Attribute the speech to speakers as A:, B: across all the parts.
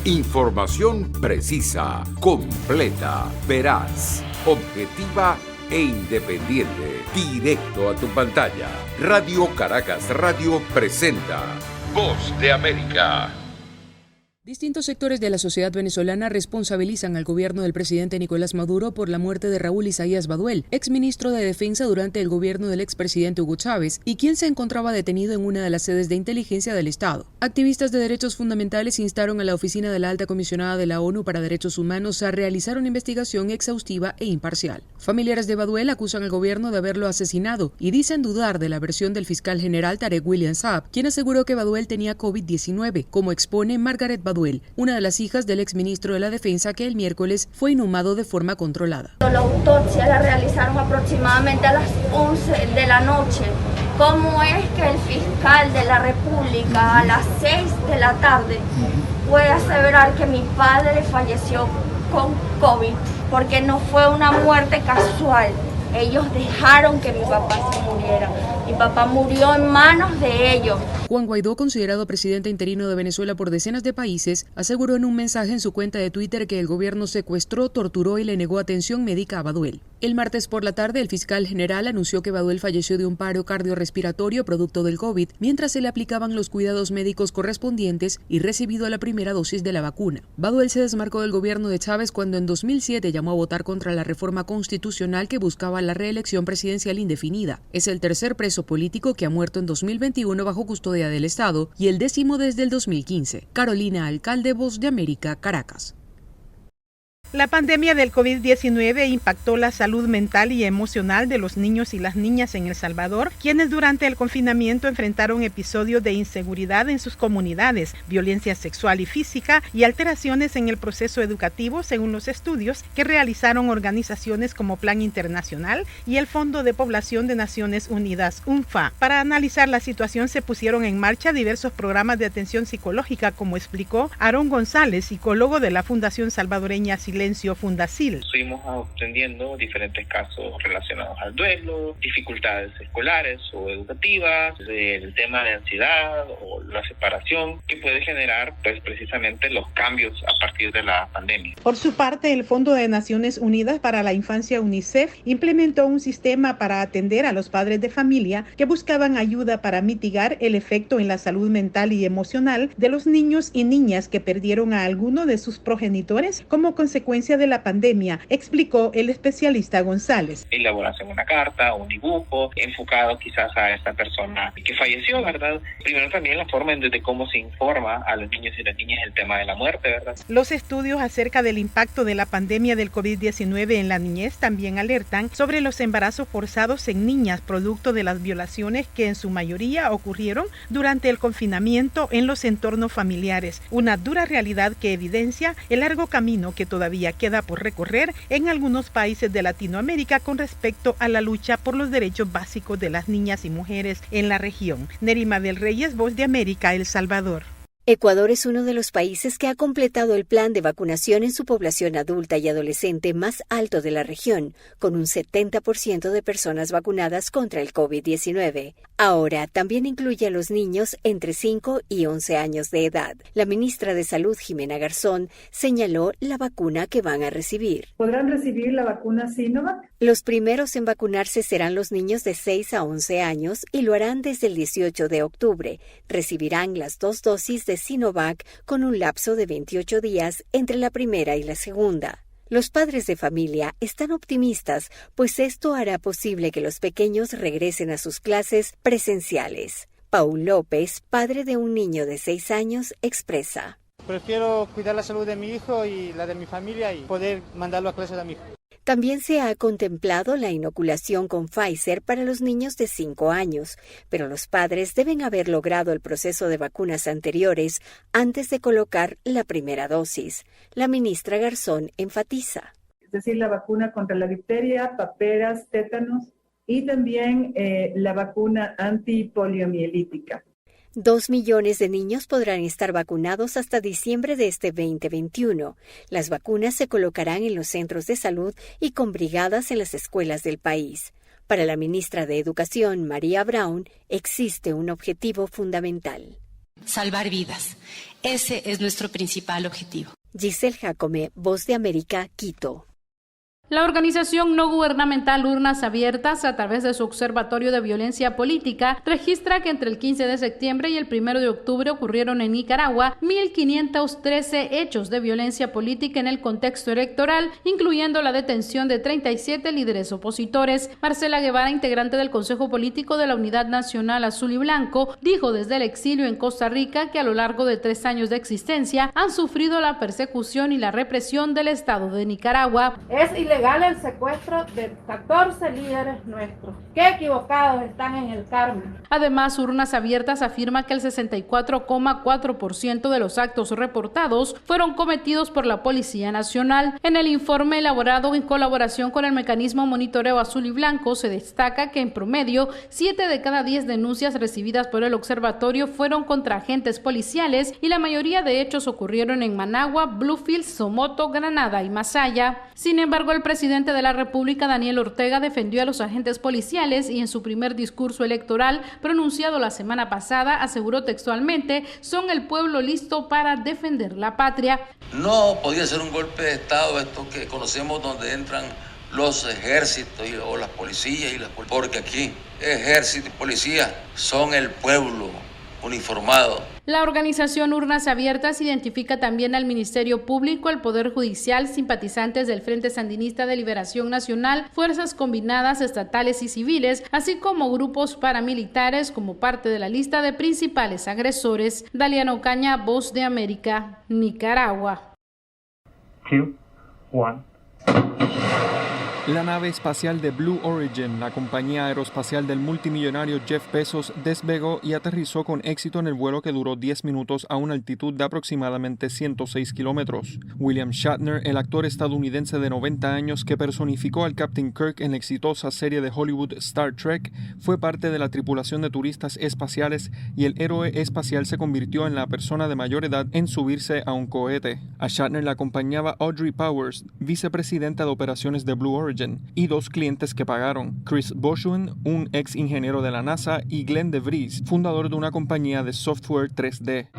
A: Información precisa, completa, veraz, objetiva e independiente. Directo a tu pantalla. Radio Caracas Radio presenta Voz de América.
B: Distintos sectores de la sociedad venezolana responsabilizan al gobierno del presidente Nicolás Maduro por la muerte de Raúl Isaías Baduel, exministro de Defensa durante el gobierno del expresidente Hugo Chávez, y quien se encontraba detenido en una de las sedes de inteligencia del Estado. Activistas de derechos fundamentales instaron a la Oficina de la Alta Comisionada de la ONU para Derechos Humanos a realizar una investigación exhaustiva e imparcial. Familiares de Baduel acusan al gobierno de haberlo asesinado y dicen dudar de la versión del fiscal general Tarek William Saab, quien aseguró que Baduel tenía COVID-19, como expone Margaret Baduel, una de las hijas del exministro de la Defensa que el miércoles fue inhumado de forma controlada.
C: La autopsia la realizaron aproximadamente a las 11 de la noche. ¿Cómo es que el fiscal de la República a las 6 de la tarde puede aseverar que mi padre falleció con COVID? Porque no fue una muerte casual. Ellos dejaron que mi papá se muriera. Mi papá murió en manos de ellos.
B: Juan Guaidó, considerado presidente interino de Venezuela por decenas de países, aseguró en un mensaje en su cuenta de Twitter que el gobierno secuestró, torturó y le negó atención médica a Baduel. El martes por la tarde, el fiscal general anunció que Baduel falleció de un paro cardiorrespiratorio producto del COVID, mientras se le aplicaban los cuidados médicos correspondientes y recibido la primera dosis de la vacuna. Baduel se desmarcó del gobierno de Chávez cuando en 2007 llamó a votar contra la reforma constitucional que buscaba la reelección presidencial indefinida. Es el tercer preso político que ha muerto en 2021 bajo custodia del Estado y el 10º desde el 2015. Carolina Alcalde, Voz de América, Caracas.
D: La pandemia del COVID-19 impactó la salud mental y emocional de los niños y las niñas en El Salvador, quienes durante el confinamiento enfrentaron episodios de inseguridad en sus comunidades, violencia sexual y física y alteraciones en el proceso educativo, según los estudios que realizaron organizaciones como Plan Internacional y el Fondo de Población de Naciones Unidas, UNFPA. Para analizar la situación se pusieron en marcha diversos programas de atención psicológica, como explicó Aarón González, psicólogo de la Fundación Salvadoreña Silencio Fundasil.
E: Estuvimos atendiendo diferentes casos relacionados al duelo, dificultades escolares o educativas, el tema de ansiedad o la separación que puede generar precisamente los cambios a partir de la pandemia.
D: Por su parte, el Fondo de Naciones Unidas para la Infancia, UNICEF, implementó un sistema para atender a los padres de familia que buscaban ayuda para mitigar el efecto en la salud mental y emocional de los niños y niñas que perdieron a alguno de sus progenitores como consecuencia de la pandemia, explicó el especialista González.
E: Elaboración de una carta, un dibujo, enfocado quizás a esta persona que falleció, ¿verdad? Primero también la forma de cómo se informa a los niños y las niñas el tema de la muerte, ¿verdad?
D: Los estudios acerca del impacto de la pandemia del COVID-19 en la niñez también alertan sobre los embarazos forzados en niñas, producto de las violaciones que en su mayoría ocurrieron durante el confinamiento en los entornos familiares, una dura realidad que evidencia el largo camino que todavía queda por recorrer en algunos países de Latinoamérica con respecto a la lucha por los derechos básicos de las niñas y mujeres en la región. Nerima del Reyes, Voz de América, El Salvador.
F: Ecuador es uno de los países que ha completado el plan de vacunación en su población adulta y adolescente más alto de la región, con un 70% de personas vacunadas contra el COVID-19. Ahora también incluye a los niños entre 5 y 11 años de edad. La ministra de Salud, Jimena Garzón, señaló la vacuna que van a recibir.
G: ¿Podrán recibir la vacuna Sinovac?
F: Los primeros en vacunarse serán los niños de 6 a 11 años y lo harán desde el 18 de octubre. Recibirán las 2 dosis de Sinovac con un lapso de 28 días entre la primera y la segunda. Los padres de familia están optimistas, pues esto hará posible que los pequeños regresen a sus clases presenciales. Paul López, padre de un niño de 6 años, expresa:
H: Prefiero cuidar la salud de mi hijo y la de mi familia y poder mandarlo a clases a mi hijo.
F: También se ha contemplado la inoculación con Pfizer para los niños de 5 años, pero los padres deben haber logrado el proceso de vacunas anteriores antes de colocar la primera dosis. La ministra Garzón enfatiza.
G: Es decir, la vacuna contra la difteria, paperas, tétanos y también la vacuna antipoliomielítica.
F: 2 millones de niños podrán estar vacunados hasta diciembre de este 2021. Las vacunas se colocarán en los centros de salud y con brigadas en las escuelas del país. Para la ministra de Educación, María Brown, existe un objetivo fundamental:
I: salvar vidas. Ese es nuestro principal objetivo.
F: Giselle Jacome, Voz de América, Quito.
J: La organización no gubernamental Urnas Abiertas, a través de su Observatorio de Violencia Política, registra que entre el 15 de septiembre y el 1 de octubre ocurrieron en Nicaragua 1.513 hechos de violencia política en el contexto electoral, incluyendo la detención de 37 líderes opositores. Marcela Guevara, integrante del Consejo Político de la Unidad Nacional Azul y Blanco, dijo desde el exilio en Costa Rica que a lo largo de 3 años de existencia han sufrido la persecución y la represión del Estado de Nicaragua.
K: Es ilegal el secuestro de 14 líderes nuestros. ¡Qué equivocados están en el Carmen!
J: Además, Urnas Abiertas afirma que el 64,4% de los actos reportados fueron cometidos por la Policía Nacional. En el informe elaborado en colaboración con el Mecanismo Monitoreo Azul y Blanco, se destaca que en promedio 7 de cada 10 denuncias recibidas por el observatorio fueron contra agentes policiales y la mayoría de hechos ocurrieron en Managua, Bluefields, Somoto, Granada y Masaya. Sin embargo, el presidente de la República, Daniel Ortega, defendió a los agentes policiales y en su primer discurso electoral, pronunciado la semana pasada, aseguró textualmente: son el pueblo listo para defender la patria.
L: No podía ser un golpe de Estado esto que conocemos, donde entran los ejércitos o las policías, porque aquí ejército y policía son el pueblo uniformado.
J: La organización Urnas Abiertas identifica también al Ministerio Público, al Poder Judicial, simpatizantes del Frente Sandinista de Liberación Nacional, fuerzas combinadas estatales y civiles, así como grupos paramilitares como parte de la lista de principales agresores. Daliana Ocaña, Voz de América, Nicaragua.
M: 2, 1.
N: La nave espacial de Blue Origin, la compañía aeroespacial del multimillonario Jeff Bezos, despegó y aterrizó con éxito en el vuelo que duró 10 minutos a una altitud de aproximadamente 106 kilómetros. William Shatner, el actor estadounidense de 90 años que personificó al Captain Kirk en la exitosa serie de Hollywood Star Trek, fue parte de la tripulación de turistas espaciales y el héroe espacial se convirtió en la persona de mayor edad en subirse a un cohete. A Shatner le acompañaba Audrey Powers, vicepresidenta de operaciones de Blue Origin, y 2 clientes que pagaron: Chris Boschwin, un ex ingeniero de la NASA, y Glenn DeVries, fundador de una compañía de software 3D.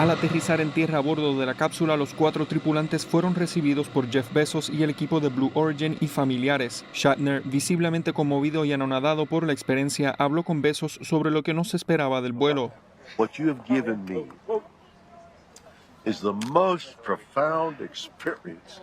N: Al aterrizar en tierra a bordo de la cápsula, los 4 tripulantes fueron recibidos por Jeff Bezos y el equipo de Blue Origin y familiares. Shatner, visiblemente conmovido y anonadado por la experiencia, habló con Bezos sobre lo que no se esperaba del vuelo.
O: What you have given me is the most profound experience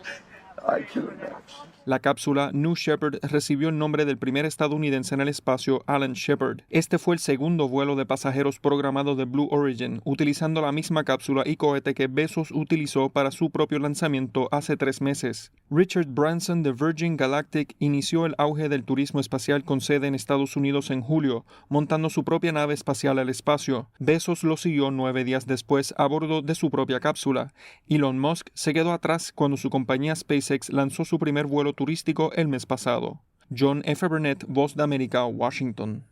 O: I can imagine.
N: La cápsula New Shepard recibió el nombre del primer estadounidense en el espacio, Alan Shepard. Este fue el segundo vuelo de pasajeros programado de Blue Origin, utilizando la misma cápsula y cohete que Bezos utilizó para su propio lanzamiento hace 3 meses. Richard Branson de Virgin Galactic inició el auge del turismo espacial con sede en Estados Unidos en julio, montando su propia nave espacial al espacio. Bezos lo siguió 9 días después a bordo de su propia cápsula. Elon Musk se quedó atrás cuando su compañía SpaceX lanzó su primer vuelo turístico el mes pasado. John F. Burnett, Voz de América, Washington.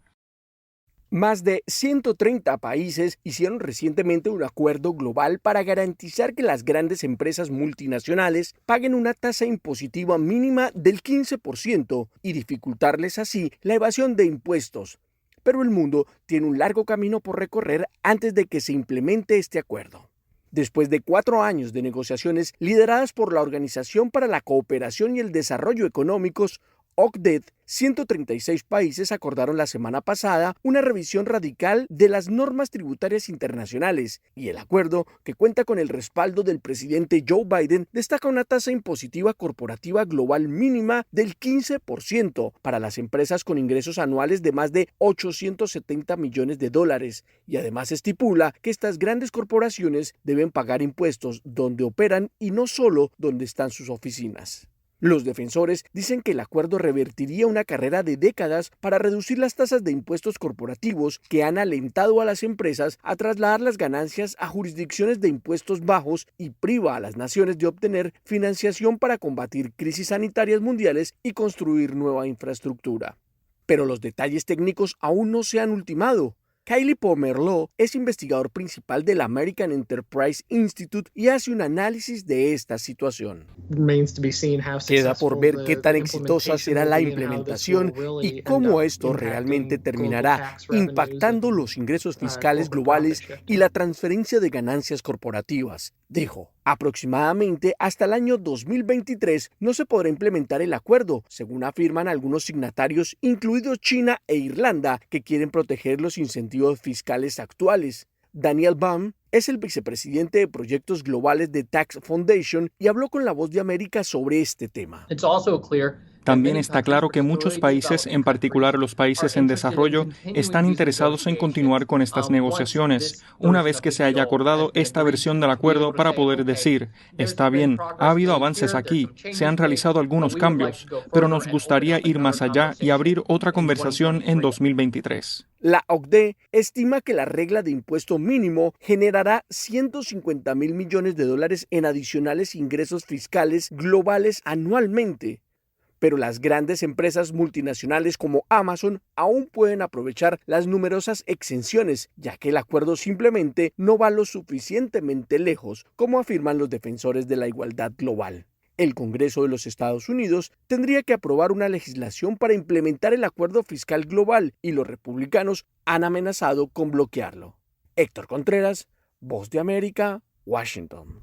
P: Más de 130 países hicieron recientemente un acuerdo global para garantizar que las grandes empresas multinacionales paguen una tasa impositiva mínima del 15% y dificultarles así la evasión de impuestos. Pero el mundo tiene un largo camino por recorrer antes de que se implemente este acuerdo. Después de 4 años de negociaciones lideradas por la Organización para la Cooperación y el Desarrollo Económicos, OCDE, 136 países acordaron la semana pasada una revisión radical de las normas tributarias internacionales, y el acuerdo, que cuenta con el respaldo del presidente Joe Biden, destaca una tasa impositiva corporativa global mínima del 15% para las empresas con ingresos anuales de más de $870 millones, y además estipula que estas grandes corporaciones deben pagar impuestos donde operan y no solo donde están sus oficinas. Los defensores dicen que el acuerdo revertiría una carrera de décadas para reducir las tasas de impuestos corporativos que han alentado a las empresas a trasladar las ganancias a jurisdicciones de impuestos bajos y priva a las naciones de obtener financiación para combatir crisis sanitarias mundiales y construir nueva infraestructura. Pero los detalles técnicos aún no se han ultimado. Kylie Pomerleau es investigador principal del American Enterprise Institute y hace un análisis de esta situación. Queda por ver qué tan exitosa será la implementación y cómo esto realmente terminará impactando los ingresos fiscales globales y la transferencia de ganancias corporativas, dijo. Aproximadamente hasta el año 2023 no se podrá implementar el acuerdo, según afirman algunos signatarios, incluidos China e Irlanda, que quieren proteger los incentivos fiscales actuales. Daniel Baum es el vicepresidente de proyectos globales de Tax Foundation y habló con La Voz de América sobre este tema.
N: También está claro que muchos países, en particular los países en desarrollo, están interesados en continuar con estas negociaciones, una vez que se haya acordado esta versión del acuerdo para poder decir, está bien, ha habido avances aquí, se han realizado algunos cambios, pero nos gustaría ir más allá y abrir otra conversación en 2023.
P: La OCDE estima que la regla de impuesto mínimo generará $150 mil millones en adicionales ingresos fiscales globales anualmente. Pero las grandes empresas multinacionales como Amazon aún pueden aprovechar las numerosas exenciones, ya que el acuerdo simplemente no va lo suficientemente lejos, como afirman los defensores de la igualdad global. El Congreso de los Estados Unidos tendría que aprobar una legislación para implementar el acuerdo fiscal global y los republicanos han amenazado con bloquearlo. Héctor Contreras, Voz de América, Washington.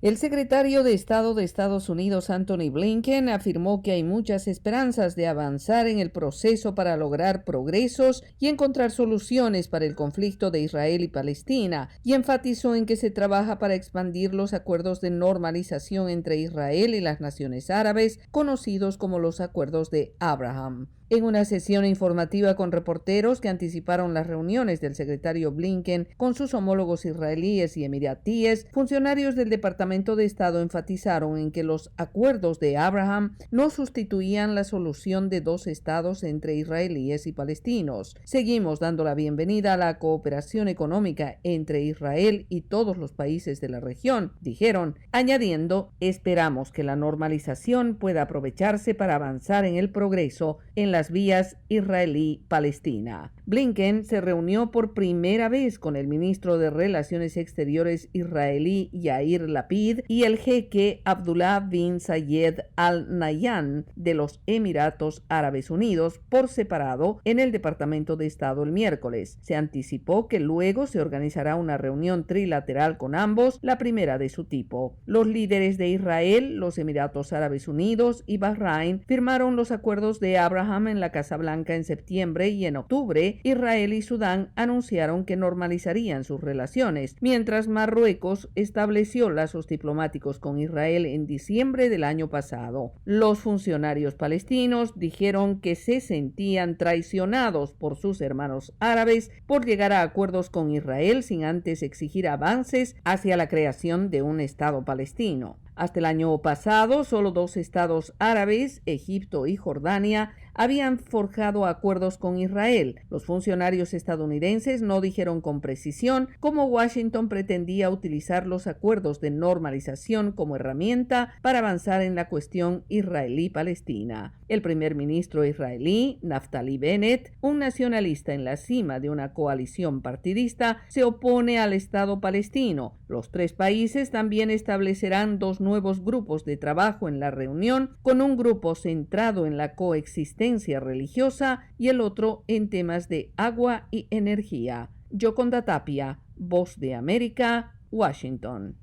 Q: El secretario de Estado de Estados Unidos, Antony Blinken, afirmó que hay muchas esperanzas de avanzar en el proceso para lograr progresos y encontrar soluciones para el conflicto de Israel y Palestina, y enfatizó en que se trabaja para expandir los acuerdos de normalización entre Israel y las naciones árabes, conocidos como los acuerdos de Abraham. En una sesión informativa con reporteros que anticiparon las reuniones del secretario Blinken con sus homólogos israelíes y emiratíes, funcionarios del Departamento de Estado enfatizaron en que los acuerdos de Abraham no sustituían la solución de dos estados entre israelíes y palestinos. Seguimos dando la bienvenida a la cooperación económica entre Israel y todos los países de la región, dijeron, añadiendo, esperamos que la normalización pueda aprovecharse para avanzar en el progreso en las vías israelí-palestina. Blinken se reunió por primera vez con el ministro de Relaciones Exteriores israelí Yair Lapid y el jeque Abdullah bin Zayed Al Nahyan de los Emiratos Árabes Unidos por separado en el Departamento de Estado el miércoles. Se anticipó que luego se organizará una reunión trilateral con ambos, la primera de su tipo. Los líderes de Israel, los Emiratos Árabes Unidos y Bahrein firmaron los acuerdos de Abraham en la Casa Blanca en septiembre y en octubre, Israel y Sudán anunciaron que normalizarían sus relaciones, mientras Marruecos estableció lazos diplomáticos con Israel en diciembre del año pasado. Los funcionarios palestinos dijeron que se sentían traicionados por sus hermanos árabes por llegar a acuerdos con Israel sin antes exigir avances hacia la creación de un Estado palestino. Hasta el año pasado, solo dos estados árabes, Egipto y Jordania, habían forjado acuerdos con Israel. Los funcionarios estadounidenses no dijeron con precisión cómo Washington pretendía utilizar los acuerdos de normalización como herramienta para avanzar en la cuestión israelí-palestina. El primer ministro israelí, Naftali Bennett, un nacionalista en la cima de una coalición partidista, se opone al Estado palestino. Los tres países también establecerán dos nuevos grupos de trabajo en la reunión, con un grupo centrado en la coexistencia religiosa y el otro en temas de agua y energía. Yoconda Tapia, Voz de América, Washington.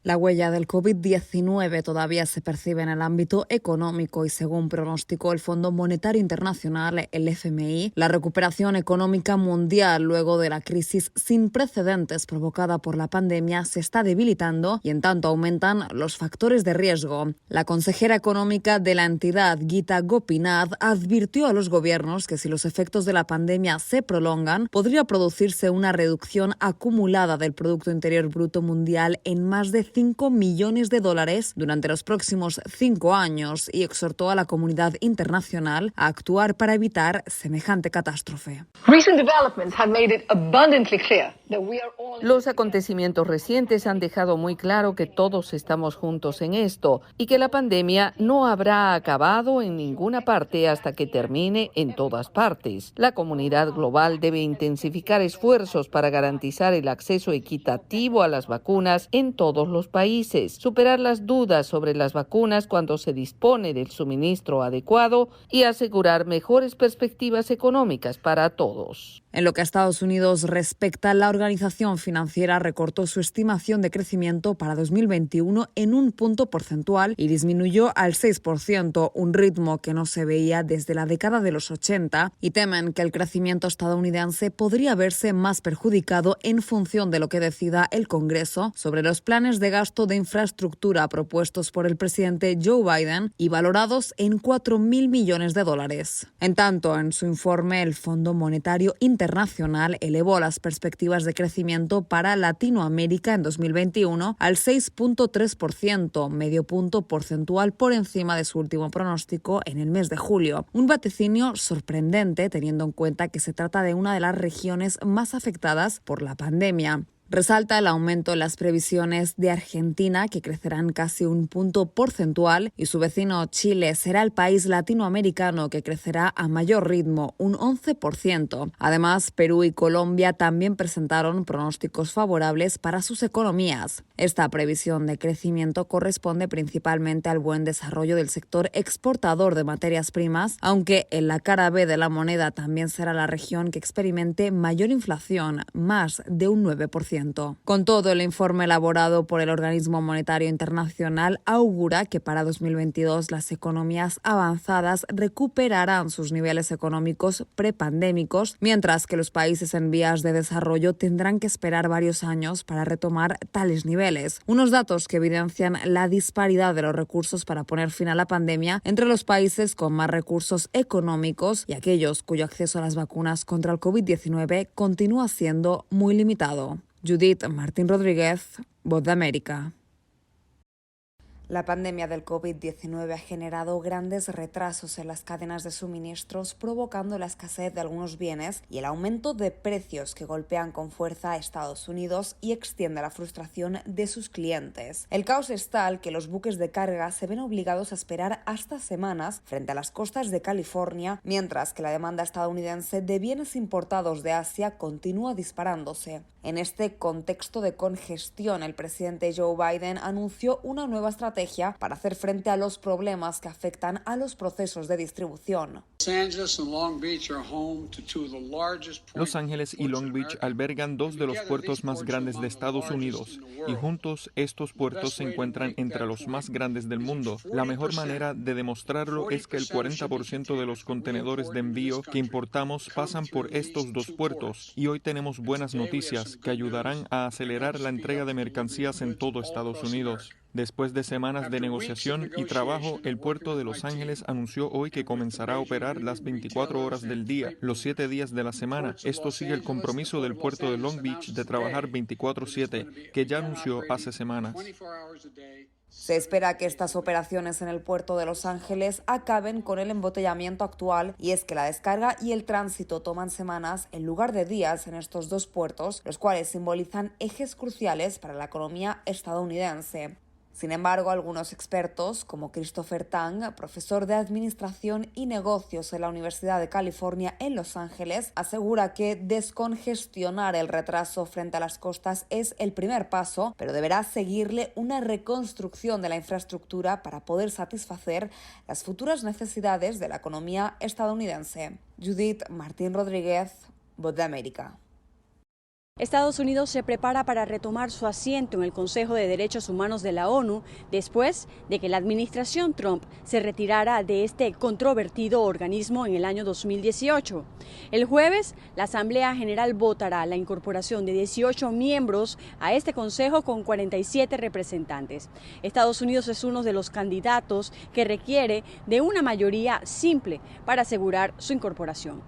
R: La huella del COVID-19 todavía se percibe en el ámbito económico y, según pronosticó el Fondo Monetario Internacional, el FMI, la recuperación económica mundial luego de la crisis sin precedentes provocada por la pandemia se está debilitando y en tanto aumentan los factores de riesgo. La consejera económica de la entidad, Geeta Gopinath, advirtió a los gobiernos que si los efectos de la pandemia se prolongan, podría producirse una reducción acumulada del Producto Interior Bruto mundial en más de $5 millones durante los próximos 5 años y exhortó a la comunidad internacional a actuar para evitar semejante catástrofe.
Q: Los acontecimientos recientes han dejado muy claro que todos estamos juntos en esto y que la pandemia no habrá acabado en ninguna parte hasta que termine en todas partes. La comunidad global debe intensificar esfuerzos para garantizar el acceso equitativo a las vacunas en todos los países, superar las dudas sobre las vacunas cuando se dispone del suministro adecuado y asegurar mejores perspectivas económicas para todos.
R: En lo que a Estados Unidos respecta, la organización financiera recortó su estimación de crecimiento para 2021 en 1 punto porcentual y disminuyó al 6%, un ritmo que no se veía desde la década de los 80, y temen que el crecimiento estadounidense podría verse más perjudicado en función de lo que decida el Congreso sobre los planes de gasto de infraestructura propuestos por el presidente Joe Biden y valorados en $4.000 millones. En tanto, en su informe, el Fondo Monetario Internacional elevó las perspectivas de crecimiento para Latinoamérica en 2021 al 6.3%, medio punto porcentual por encima de su último pronóstico en el mes de julio. Un vaticinio sorprendente teniendo en cuenta que se trata de una de las regiones más afectadas por la pandemia. Resalta el aumento en las previsiones de Argentina, que crecerán casi 1 punto porcentual, y su vecino Chile será el país latinoamericano que crecerá a mayor ritmo, un 11%. Además, Perú y Colombia también presentaron pronósticos favorables para sus economías. Esta previsión de crecimiento corresponde principalmente al buen desarrollo del sector exportador de materias primas, aunque en la cara B de la moneda también será la región que experimente mayor inflación, más de un 9%. Con todo, el informe elaborado por el Organismo Monetario Internacional augura que para 2022 las economías avanzadas recuperarán sus niveles económicos prepandémicos, mientras que los países en vías de desarrollo tendrán que esperar varios años para retomar tales niveles. Unos datos que evidencian la disparidad de los recursos para poner fin a la pandemia entre los países con más recursos económicos y aquellos cuyo acceso a las vacunas contra el COVID-19 continúa siendo muy limitado. Judith Martín Rodríguez, Voz de América. La pandemia del COVID-19 ha generado grandes retrasos en las cadenas de suministros, provocando la escasez de algunos bienes y el aumento de precios que golpean con fuerza a Estados Unidos y extiende la frustración de sus clientes. El caos es tal que los buques de carga se ven obligados a esperar hasta semanas frente a las costas de California, mientras que la demanda estadounidense de bienes importados de Asia continúa disparándose. En este contexto de congestión, el presidente Joe Biden anunció una nueva estrategia para hacer frente a los problemas que afectan a los procesos de distribución.
N: Los Ángeles y Long Beach albergan 2 de los puertos más grandes de Estados Unidos y juntos estos puertos se encuentran entre los más grandes del mundo. La mejor manera de demostrarlo es que el 40% de los contenedores de envío que importamos pasan por estos 2 puertos y hoy tenemos buenas noticias que ayudarán a acelerar la entrega de mercancías en todo Estados Unidos. Después de semanas de negociación y trabajo, el puerto de Los Ángeles anunció hoy que comenzará a operar las 24 horas del día, los 7 días de la semana. Esto sigue el compromiso del puerto de Long Beach de trabajar 24/7, que ya anunció hace semanas.
R: Se espera que estas operaciones en el puerto de Los Ángeles acaben con el embotellamiento actual, y es que la descarga y el tránsito toman semanas en lugar de días en estos 2 puertos, los cuales simbolizan ejes cruciales para la economía estadounidense. Sin embargo, algunos expertos, como Christopher Tang, profesor de Administración y Negocios en la Universidad de California en Los Ángeles, asegura que descongestionar el retraso frente a las costas es el primer paso, pero deberá seguirle una reconstrucción de la infraestructura para poder satisfacer las futuras necesidades de la economía estadounidense. Judith Martín Rodríguez, Voz de América.
S: Estados Unidos se prepara para retomar su asiento en el Consejo de Derechos Humanos de la ONU después de que la administración Trump se retirara de este controvertido organismo en el año 2018. El jueves, la Asamblea General votará la incorporación de 18 miembros a este consejo con 47 representantes. Estados Unidos es uno de los candidatos que requiere de una mayoría simple para asegurar su incorporación.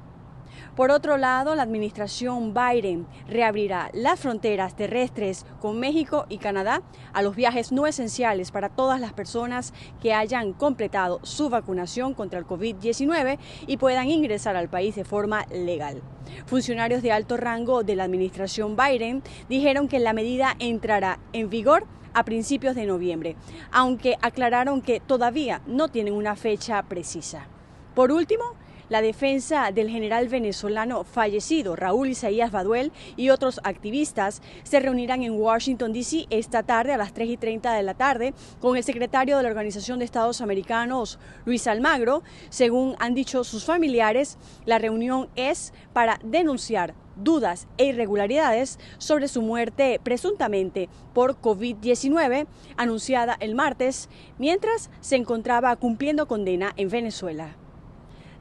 S: Por otro lado, la administración Biden reabrirá las fronteras terrestres con México y Canadá a los viajes no esenciales para todas las personas que hayan completado su vacunación contra el COVID-19 y puedan ingresar al país de forma legal. Funcionarios de alto rango de la administración Biden dijeron que la medida entrará en vigor a principios de noviembre, aunque aclararon que todavía no tienen una fecha precisa. Por último, la defensa del general venezolano fallecido Raúl Isaías Baduel y otros activistas se reunirán en Washington, D.C. esta tarde a las 3:30 de la tarde con el secretario de la Organización de Estados Americanos, Luis Almagro. Según han dicho sus familiares, la reunión es para denunciar dudas e irregularidades sobre su muerte presuntamente por COVID-19, anunciada el martes, mientras se encontraba cumpliendo condena en Venezuela.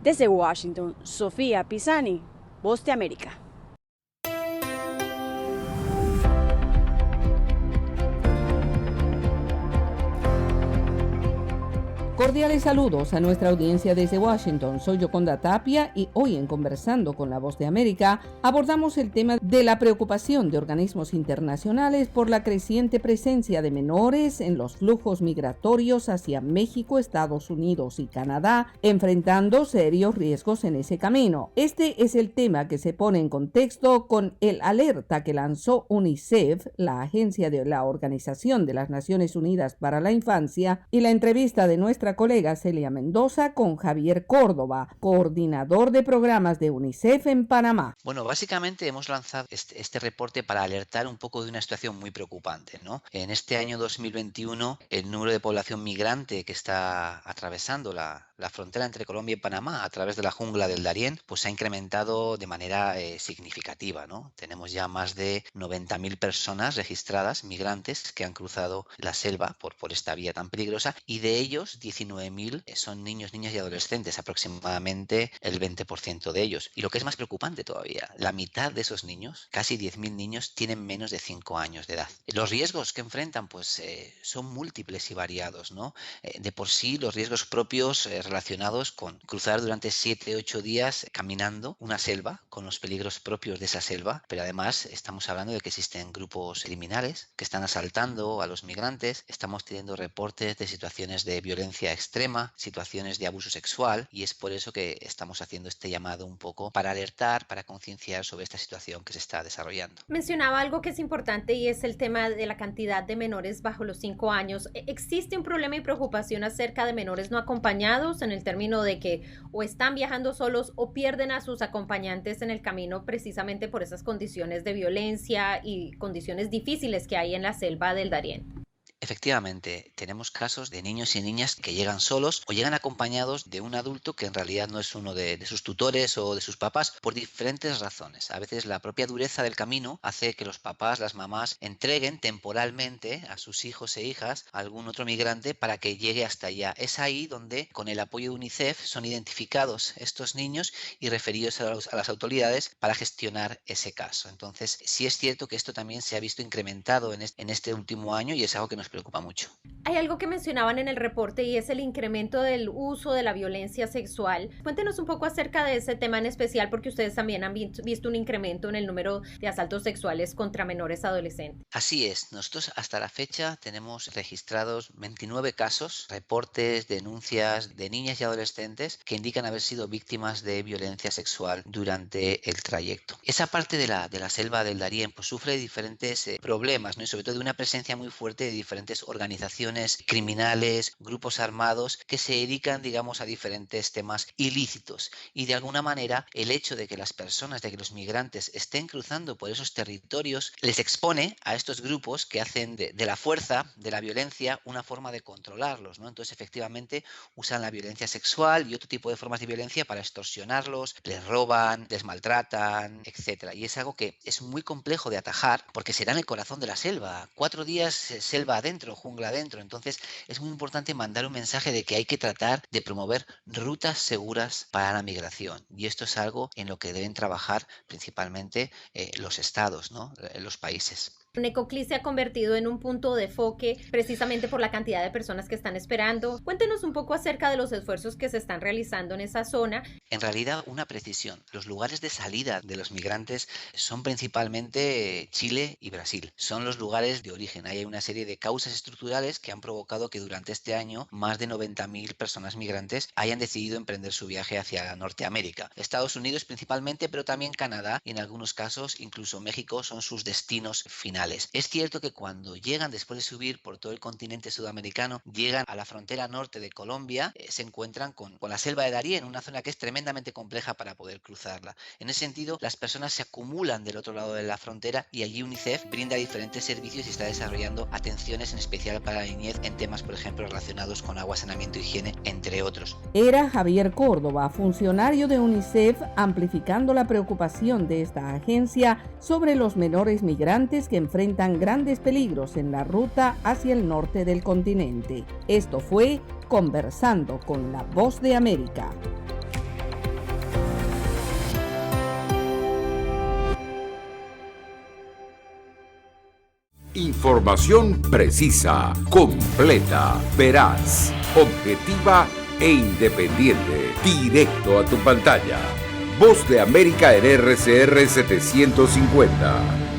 S: Desde Washington, Sofía Pisani, Voz de América.
Q: Cordiales saludos a nuestra audiencia desde Washington. Soy Yoconda Tapia y hoy en Conversando con la Voz de América abordamos el tema de la preocupación de organismos internacionales por la creciente presencia de menores en los flujos migratorios hacia México, Estados Unidos y Canadá, enfrentando serios riesgos en ese camino. Este es el tema que se pone en contexto con el alerta que lanzó UNICEF, la agencia de la Organización de las Naciones Unidas para la Infancia, y la entrevista de nuestra colega Celia Mendoza con Javier Córdoba, coordinador de programas de UNICEF en Panamá.
T: Bueno, básicamente hemos lanzado este reporte para alertar un poco de una situación muy preocupante, ¿no? En este año 2021, el número de población migrante que está atravesando la frontera entre Colombia y Panamá a través de la jungla del Darién, pues ha incrementado de manera significativa, ¿no? Tenemos ya más de 90.000 personas registradas, migrantes, que han cruzado la selva por esta vía tan peligrosa, y de ellos 19.000 son niños, niñas y adolescentes, aproximadamente el 20% de ellos. Y lo que es más preocupante todavía, la mitad de esos niños, casi 10.000 niños, tienen menos de 5 años de edad. Los riesgos que enfrentan pues son múltiples y variados, ¿no? De por sí, los riesgos propios relacionados con cruzar durante 7-8 días caminando una selva, con los peligros propios de esa selva, pero además estamos hablando de que existen grupos criminales que están asaltando a los migrantes, estamos teniendo reportes de situaciones de violencia extrema, situaciones de abuso sexual, y es por eso que estamos haciendo este llamado un poco para alertar, para concienciar sobre esta situación que se está desarrollando.
U: Mencionaba algo que es importante y es el tema de la cantidad de menores bajo los 5 años. ¿Existe un problema y preocupación acerca de menores no acompañados en el término de que o están viajando solos o pierden a sus acompañantes en el camino precisamente por esas condiciones de violencia y condiciones difíciles que hay en la selva del Darién?
T: Efectivamente, tenemos casos de niños y niñas que llegan solos o llegan acompañados de un adulto que en realidad no es uno de sus tutores o de sus papás por diferentes razones. A veces la propia dureza del camino hace que los papás, las mamás, entreguen temporalmente a sus hijos e hijas a algún otro migrante para que llegue hasta allá. Es ahí donde, con el apoyo de UNICEF, son identificados estos niños y referidos a las autoridades para gestionar ese caso. Entonces, sí es cierto que esto también se ha visto incrementado en este último año y es algo que nos preocupa mucho.
U: Hay algo que mencionaban en el reporte y es el incremento del uso de la violencia sexual. Cuéntenos un poco acerca de ese tema en especial, porque ustedes también han visto un incremento en el número de asaltos sexuales contra menores adolescentes.
T: Así es, nosotros hasta la fecha tenemos registrados 29 casos, reportes, denuncias de niñas y adolescentes que indican haber sido víctimas de violencia sexual durante el trayecto. Esa parte de la selva del Darién pues sufre diferentes problemas, ¿no? Y sobre todo de una presencia muy fuerte de diferentes organizaciones criminales, grupos armados que se dedican, digamos, a diferentes temas ilícitos. Y de alguna manera el hecho de que las personas, de que los migrantes estén cruzando por esos territorios les expone a estos grupos que hacen de la fuerza, de la violencia, una forma de controlarlos, ¿no? Entonces efectivamente usan la violencia sexual y otro tipo de formas de violencia para extorsionarlos, les roban, les maltratan, etc. Y es algo que es muy complejo de atajar porque será en el corazón de la selva. 4 días selva adentro, jungla adentro. Entonces es muy importante mandar un mensaje de que hay que tratar de promover rutas seguras para la migración, y esto es algo en lo que deben trabajar principalmente los estados, ¿no? Los países.
U: Necoclí se ha convertido en un punto de enfoque precisamente por la cantidad de personas que están esperando. Cuéntenos un poco acerca de los esfuerzos que se están realizando en esa zona.
T: En realidad, una precisión. Los lugares de salida de los migrantes son principalmente Chile y Brasil. Son los lugares de origen. Hay una serie de causas estructurales que han provocado que durante este año más de 90.000 personas migrantes hayan decidido emprender su viaje hacia Norteamérica. Estados Unidos principalmente, pero también Canadá y en algunos casos incluso México son sus destinos finales. Es cierto que cuando llegan, después de subir por todo el continente sudamericano, llegan a la frontera norte de Colombia, se encuentran con la selva de Darién, una zona que es tremendamente compleja para poder cruzarla. En ese sentido, las personas se acumulan del otro lado de la frontera y allí UNICEF brinda diferentes servicios y está desarrollando atenciones en especial para la niñez en temas, por ejemplo, relacionados con agua, saneamiento, higiene, entre otros.
Q: Era Javier Córdoba, funcionario de UNICEF, amplificando la preocupación de esta agencia sobre los menores migrantes que enfrentan grandes peligros en la ruta hacia el norte del continente. Esto fue Conversando con la Voz de América.
A: Información precisa, completa, veraz, objetiva e independiente. Directo a tu pantalla. Voz de América en RCR 750.